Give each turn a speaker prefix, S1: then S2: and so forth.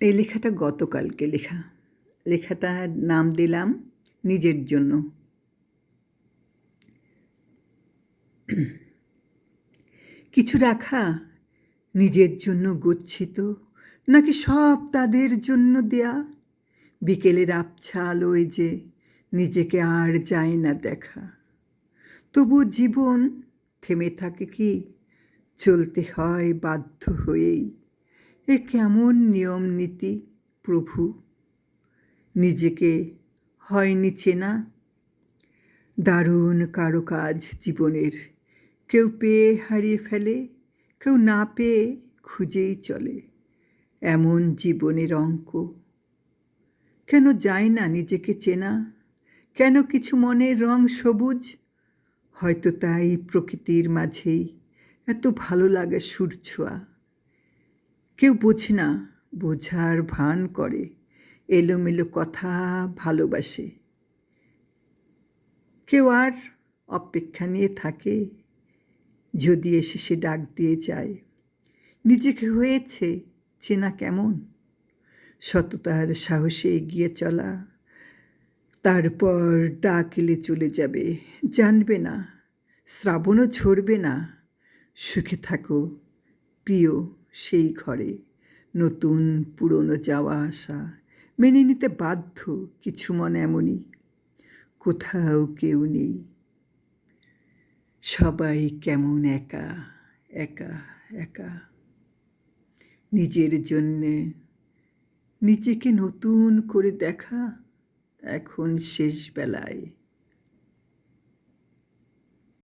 S1: এই লেখাটা গতকালকে লেখা। লেখাটার নাম দিলাম নিজের জন্য। কিছু রাখা নিজের জন্য গচ্ছিত, নাকি সব তাদের জন্য দেয়া? বিকেলের আবছা আলোয় যে নিজেকে আর যায় না দেখা। তবু জীবন থেমে থাকে কি? চলতে হয় বাধ্য হয়েই। এ কেমন নিয়ম নীতি প্রভু? নিজেকে হয়নি চেনা। দারুণ কারুকাজ জীবনের। কেউ পেয়ে হারিয়ে ফেলে, কেউ না পেয়ে খুঁজেই চলে। এমন জীবনের অঙ্ক। কেন যায় না নিজেকে চেনা? কেন কিছু মনের রং সবুজ? হয়তো তাই প্রকৃতির মাঝেই এত ভালো লাগে সুর ছোঁয়া। কেউ বোঝে না, বোঝার ভান করে, এলোমেলো কথা ভালোবাসে। কেউ আর অপেক্ষা নিয়ে থাকে, যদি এসে সে ডাক দিয়ে যায়। নিজেকে হয়েছে চেনা কেমন? সততার সাহসে এগিয়ে চলা, তারপর ডাক এলে চলে যাবে, জানবে না, শ্রাবণও ঝরবে না। সুখে থাকো প্রিয় সেই ঘরে। নতুন পুরনো যাওয়া আসা মেনে নিতে বাধ্য, কিছু মন এমনই। কোথাও কেউ নেই, সবাই কেমন একা একা একা। নিজের জন্যে নিজেকে নতুন করে দেখা এখন শেষ বেলায়।